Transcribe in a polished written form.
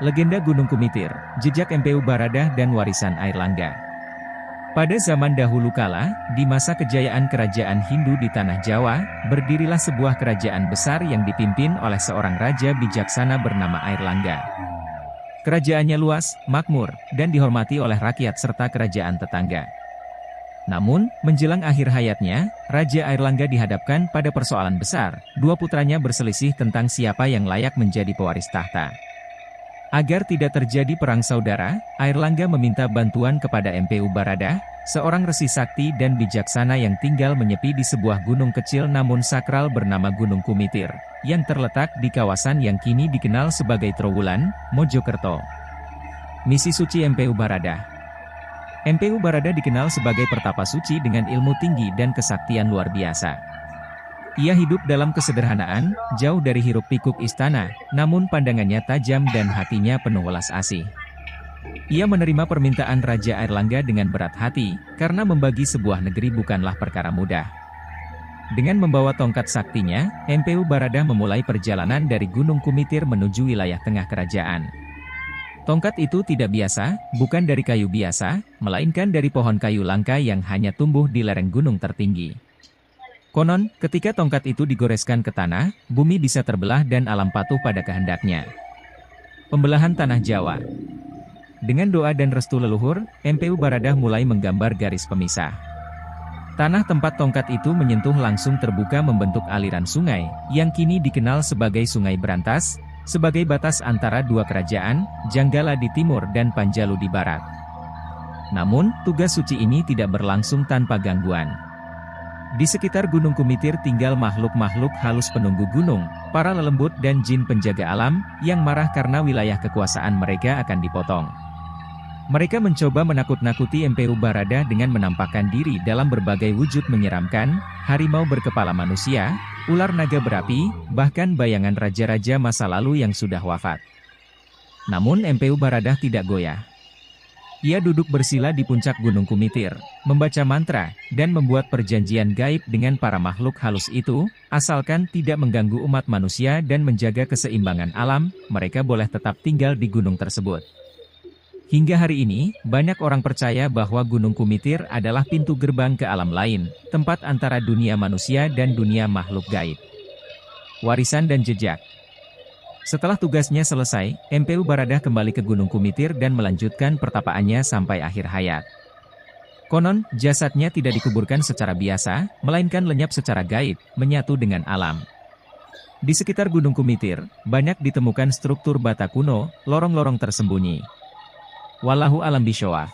Legenda Gunung Kumitir, Jejak MPU Baradah dan Warisan Airlangga. Pada zaman dahulu kala, di masa kejayaan kerajaan Hindu di Tanah Jawa, berdirilah sebuah kerajaan besar yang dipimpin oleh seorang raja bijaksana bernama Airlangga. Kerajaannya luas, makmur, dan dihormati oleh rakyat serta kerajaan tetangga. Namun, menjelang akhir hayatnya, Raja Airlangga dihadapkan pada persoalan besar. Dua putranya berselisih tentang siapa yang layak menjadi pewaris tahta. Agar tidak terjadi perang saudara, Airlangga meminta bantuan kepada MPU Baradah, seorang resi sakti dan bijaksana yang tinggal menyepi di sebuah gunung kecil namun sakral bernama Gunung Kumitir, yang terletak di kawasan yang kini dikenal sebagai Trowulan, Mojokerto. Misi suci MPU Baradah. MPU Baradah dikenal sebagai pertapa suci dengan ilmu tinggi dan kesaktian luar biasa. Ia hidup dalam kesederhanaan, jauh dari hiruk-pikuk istana, namun pandangannya tajam dan hatinya penuh welas asih. Ia menerima permintaan Raja Airlangga dengan berat hati, karena membagi sebuah negeri bukanlah perkara mudah. Dengan membawa tongkat saktinya, MPU Baradah memulai perjalanan dari Gunung Kumitir menuju wilayah tengah kerajaan. Tongkat itu tidak biasa, bukan dari kayu biasa, melainkan dari pohon kayu langka yang hanya tumbuh di lereng gunung tertinggi. Konon, ketika tongkat itu digoreskan ke tanah, bumi bisa terbelah dan alam patuh pada kehendaknya. Pembelahan Tanah Jawa. Dengan doa dan restu leluhur, MPU Baradah mulai menggambar garis pemisah. Tanah tempat tongkat itu menyentuh langsung terbuka membentuk aliran sungai, yang kini dikenal sebagai Sungai Berantas, sebagai batas antara dua kerajaan, Janggala di timur dan Panjalu di barat. Namun, tugas suci ini tidak berlangsung tanpa gangguan. Di sekitar Gunung Kumitir tinggal makhluk-makhluk halus penunggu gunung, para lelembut dan jin penjaga alam, yang marah karena wilayah kekuasaan mereka akan dipotong. Mereka mencoba menakut-nakuti MPU Baradah dengan menampakkan diri dalam berbagai wujud menyeramkan, harimau berkepala manusia, ular naga berapi, bahkan bayangan raja-raja masa lalu yang sudah wafat. Namun MPU Baradah tidak goyah. Ia duduk bersila di puncak Gunung Kumitir, membaca mantra, dan membuat perjanjian gaib dengan para makhluk halus itu, asalkan tidak mengganggu umat manusia dan menjaga keseimbangan alam, mereka boleh tetap tinggal di gunung tersebut. Hingga hari ini, banyak orang percaya bahwa Gunung Kumitir adalah pintu gerbang ke alam lain, tempat antara dunia manusia dan dunia makhluk gaib. Warisan dan jejak. Setelah tugasnya selesai, MPU Baradah kembali ke Gunung Kumitir dan melanjutkan pertapaannya sampai akhir hayat. Konon, jasadnya tidak dikuburkan secara biasa, melainkan lenyap secara gaib, menyatu dengan alam. Di sekitar Gunung Kumitir, banyak ditemukan struktur bata kuno, lorong-lorong tersembunyi. Wallahu a'lam bishawab.